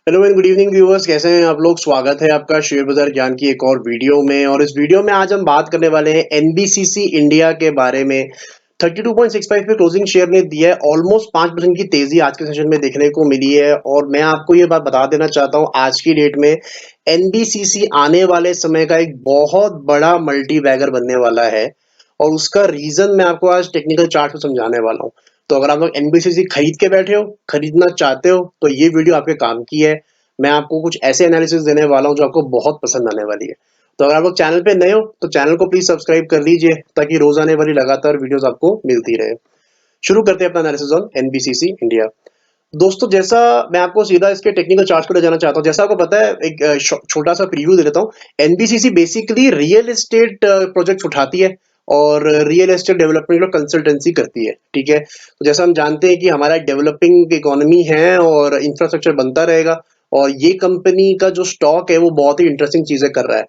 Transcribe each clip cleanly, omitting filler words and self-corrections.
Hello and good evening viewers, कैसे हैं आप लोग। स्वागत है आपका शेयर बाजार ज्ञान की एक और वीडियो में। और इस वीडियो में आज हम बात करने वाले हैं एनबीसीसी इंडिया के बारे में। 32.65 पे क्लोजिंग शेयर ने दिया है। ऑलमोस्ट 5% की तेजी आज के सेशन में देखने को मिली है। और मैं आपको ये बात बता देना चाहता हूँ, आज की डेट में एनबीसीसी आने वाले समय का एक बहुत बड़ा मल्टी बैगर बनने वाला है। और उसका रीजन मैं आपको आज टेक्निकल चार्ट में समझाने वाला हूँ। तो अगर आप लोग एनबीसीसी खरीद के बैठे हो, खरीदना चाहते हो, तो ये वीडियो आपके काम की है। मैं आपको कुछ ऐसे एनालिसिस देने वाला हूँ जो आपको बहुत पसंद आने वाली है। तो अगर आप लोग चैनल पे नए हो तो चैनल को प्लीज सब्सक्राइब कर लीजिए, ताकि रोज आने वाली लगातार वीडियोस आपको मिलती रहे। शुरू करते हैं अपना एनालिसिस ऑन एनबीसीसी इंडिया। दोस्तों, जैसा मैं आपको सीधा इसके टेक्निकल चार्ट्स पे ले जाना चाहता हूँ। जैसा आपको पता है, एक छोटा सा प्रीव्यू दे देता हूँ। NBCC basically real estate projects उठाती है और रियल एस्टेट डेवलपमेंट और कंसल्टेंसी करती है। ठीक है, तो जैसा हम जानते हैं कि हमारा डेवलपिंग इकोनॉमी है और इंफ्रास्ट्रक्चर बनता रहेगा। और ये कंपनी का जो स्टॉक है वो बहुत ही इंटरेस्टिंग चीजें कर रहा है।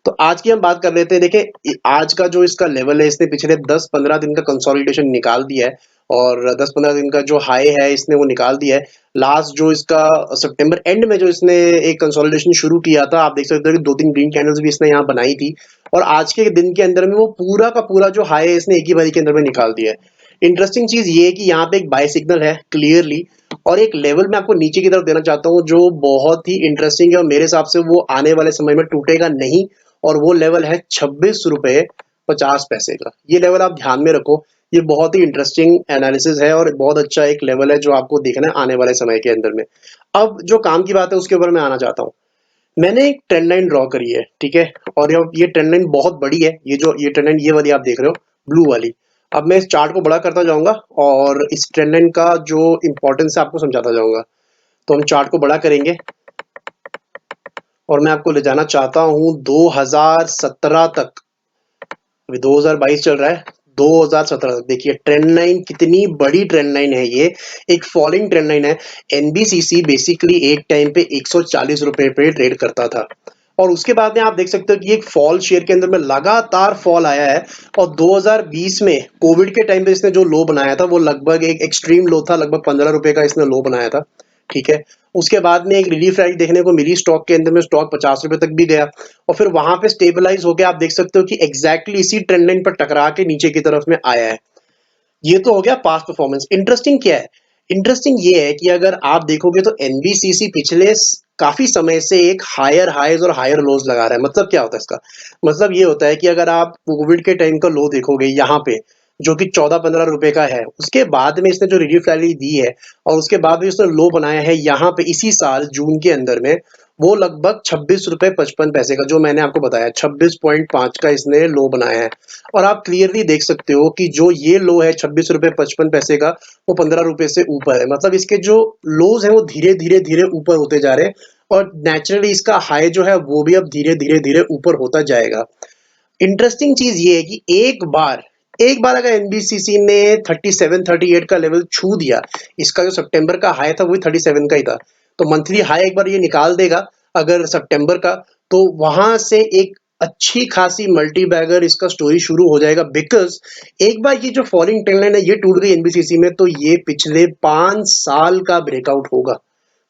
तो आज की हम बात कर लेते हैं। देखिए, आज का जो इसका लेवल है, इसने पिछले 10-15 दिन का कंसोलिडेशन निकाल दिया है। और 10-15 दिन का जो हाई है इसने वो निकाल दिया है। लास्ट जो इसका सितंबर एंड में जो इसने एक कंसोलिडेशन शुरू किया था, आप देख सकते हो कि 2-3 ग्रीन कैंडल्स भी इसने यहाँ बनाई थी। और आज के दिन के अंदर में वो पूरा का पूरा जो हाई है इसने एक ही बारी के अंदर में निकाल दिया है। इंटरेस्टिंग चीज ये है कि यहाँ पे एक बाय सिग्नल है क्लियरली। और एक लेवल मैं आपको नीचे की तरफ देना चाहता हूँ जो बहुत ही इंटरेस्टिंग है, और मेरे हिसाब से वो आने वाले समय में टूटेगा नहीं। और वो लेवल है 26 रुपए 50 पैसे का। ये लेवल आप ध्यान में रखो। ये बहुत ही इंटरेस्टिंग एनालिसिस है और बहुत अच्छा एक लेवल है जो आपको देखना है आने वाले समय के अंदर में। अब जो काम की बात है उसके ऊपर मैं आना चाहता हूँ। मैंने एक ट्रेंड लाइन ड्रॉ करी है, ठीक है। और ये ट्रेंड लाइन बहुत बड़ी है। ये ट्रेंड लाइन, ये वाली आप देख रहे हो, ब्लू वाली। अब मैं इस चार्ट को बड़ा करता जाऊंगा और इस ट्रेंड लाइन का जो इंपॉर्टेंस है आपको समझाता जाऊंगा। तो हम चार्ट को बड़ा करेंगे और मैं आपको ले जाना चाहता हूँ 2017 तक। अभी 2022 चल रहा है, 2017 तक देखिए ट्रेंड लाइन कितनी बड़ी ट्रेंड लाइन है ये। एक फॉलिंग ट्रेंड लाइन है। एनबीसीसी बेसिकली एक टाइम पे 140 रुपए पे ट्रेड करता था। और उसके बाद में आप देख सकते हो कि एक फॉल शेयर के अंदर में लगातार फॉल आया है। और 2020 में कोविड के टाइम पे इसने जो लो बनाया था वो लगभग एक एक्सट्रीम लो था, लगभग 15 रुपए का इसने लो बनाया था। ठीक है, उसके बाद में एक रिलीफ रैली देखने को मिली स्टॉक के अंदर में, स्टॉक 50 रुपए तक भी गया। और फिर वहां पे स्टेबलाइज होकर आप देख सकते हो कि एग्जैक्टली इसी ट्रेंड लाइन पर टकरा के नीचे की तरफ में आया है। ये तो हो गया पास्ट परफॉर्मेंस। इंटरेस्टिंग क्या है? इंटरेस्टिंग ये है कि अगर आप देखोगे तो एनबीसीसी पिछले काफी समय से एक हायर हाईज और हायर लोज लगा रहा है। मतलब क्या होता है इसका? मतलब ये होता है कि अगर आप कोविड के टाइम का लो देखोगे यहाँ पे, जो कि 14-15 रुपए का है, उसके बाद में इसने जो रिलीफ रैली दी है और उसके बाद भी उसने लो बनाया है यहाँ पे इसी साल जून के अंदर में, वो लगभग 26 रुपए 55 पैसे का, जो मैंने आपको बताया 26.5 का इसने लो बनाया है। और आप क्लियरली देख सकते हो कि जो ये लो है 26 रुपए 55 पैसे का, वो 15 रुपए से ऊपर है। मतलब इसके जो लोज हैं वो धीरे धीरे धीरे ऊपर होते जा रहे हैं। और नेचुरली इसका हाई जो है वो भी अब धीरे धीरे धीरे ऊपर होता जाएगा। इंटरेस्टिंग चीज ये है कि एक बार अगर एनबीसीसी ने 37-38 का लेवल छू दिया, इसका जो सितंबर का हाई था वही 37 का ही था, तो मंथली हाई एक बार ये निकाल देगा अगर सितंबर का, तो वहां से एक अच्छी खासी मल्टी बैगर इसका स्टोरी शुरू हो जाएगा। बिकॉज एक बार ये जो फॉलिंग ट्रेंड लाइन है ये टूट गई एनबीसीसी में, तो ये पिछले 5 साल का ब्रेकआउट होगा।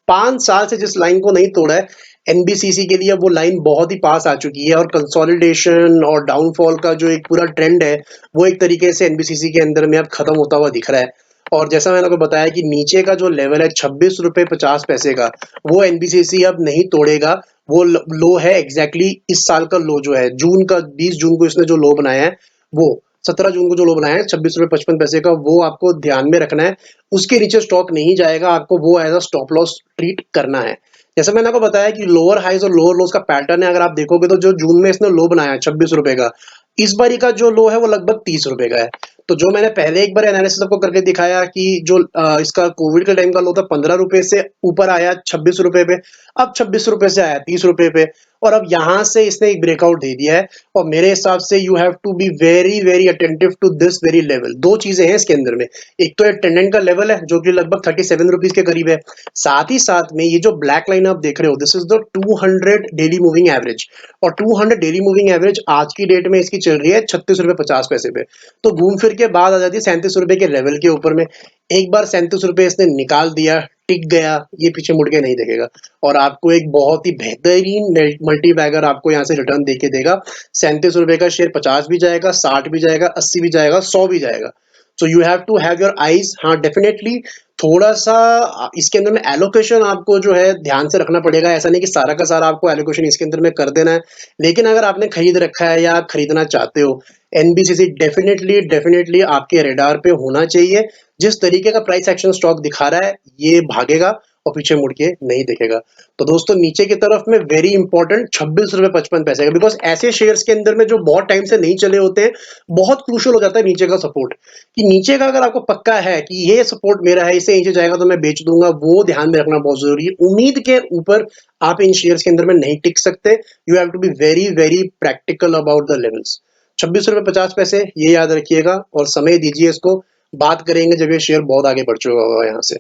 5 साल से जिस लाइन को नहीं तोड़ा है एनबीसीसी के लिए, वो लाइन बहुत ही पास आ चुकी है। और कंसोलिडेशन और डाउनफॉल का जो एक पूरा ट्रेंड है वो एक तरीके से एनबीसीसी के अंदर में अब खत्म होता हुआ दिख रहा है। और जैसा मैंने आपको बताया कि नीचे का जो लेवल है 26 रुपए 50 पैसे का, वो एनबीसीसी अब नहीं तोड़ेगा। वो लो है एग्जैक्टली इस साल का लो जो है जून का, 20 जून को इसने जो लो बनाया है, वो 17 जून को जो लो बनाया है 26 रुपए 55 पैसे का, वो आपको ध्यान में रखना है। उसके नीचे स्टॉक नहीं जाएगा, आपको वो as a stop loss treat करना है। जैसे मैंने आपको बताया कि लोअर हाइज और लोअर लोज का पैटर्न है। अगर आप देखोगे तो जो जून में इसने लो बनाया है 26 रुपए का, इस बारी का जो लो है वो लगभग 30 रुपए का है। तो जो मैंने पहले एक बार एनालिसिस आपको करके दिखाया कि जो इसका कोविड के टाइम का लो था 15 रुपए से ऊपर आया 26 रुपए पे, अब 26 रुपए से आया 30 रुपए पे, और अब यहां से इसने एक ब्रेकआउट दे दिया है। और मेरे हिसाब से you have to be very very attentive to this very level. दो चीजें हैं इसके अंदर में। एक तो टेंडेंट का लेवल है जो कि लगभग 37 रुपीज के करीब है। साथ ही साथ में ये जो ब्लैक लाइन आप देख रहे हो, this is the 200 daily moving average. और 200 डेली मूविंग एवरेज आज की डेट में इसकी चल रही है 36 रुपए 50 पैसे पे। तो घूम फिर के बाद आ जाती है 37 रुपए के लेवल के ऊपर में। एक बार 37 रुपए इसने निकाल दिया, टिक गया, ये पीछे मुड़ के नहीं देखेगा और आपको एक बहुत ही बेहतरीन मल्टी बैगर आपको यहाँ से रिटर्न देके देगा। 37 रुपए का शेयर 50 भी जाएगा, 60 भी जाएगा, 80 भी जाएगा, 100 भी जाएगा। So you have to have your eyes. हाँ, डेफिनेटली थोड़ा सा इसके अंदर में एलोकेशन आपको जो है ध्यान से रखना पड़ेगा। ऐसा नहीं कि सारा का सारा आपको एलोकेशन इसके अंदर में कर देना है, लेकिन अगर आपने खरीद रखा है या आप खरीदना चाहते हो, एनबीसीसी डेफिनेटली डेफिनेटली आपके रेडार पे होना चाहिए। जिस तरीके का प्राइस एक्शन स्टॉक दिखा रहा है, ये भागेगा और पीछे मुड़ के नहीं दिखेगा। तो दोस्तों नीचे की तरफ में वेरी इंपॉर्टेंट 26 रुपए 55 पैसे का, बिकॉज ऐसे शेयर्स के अंदर में जो बहुत टाइम से नहीं चले होते हैं, बहुत क्रूशल हो जाता है नीचे का सपोर्ट। कि नीचे का अगर आपको पक्का है कि ये सपोर्ट मेरा है, इससे नीचे जाएगा तो मैं बेच दूंगा, वो ध्यान में रखना बहुत जरूरी है। उम्मीद के ऊपर आप इन शेयर्स के अंदर में नहीं टिक सकते। You have to be very very practical about the levels. 26 रुपए 50 पैसे, ये याद रखिएगा और समय दीजिए इसको। बात करेंगे जब ये शेयर बहुत आगे बढ़ चुका होगा यहाँ से।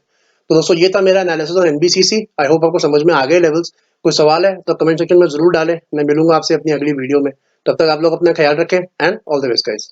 तो दोस्तों ये था मेरा analysis on NBCC. I hope आपको समझ में आ गए लेवल्स। कोई सवाल है तो कमेंट सेक्शन में जरूर डालें। मैं मिलूंगा आपसे अपनी अगली वीडियो में। तब तक आप लोग अपना ख्याल रखें and all the best guys.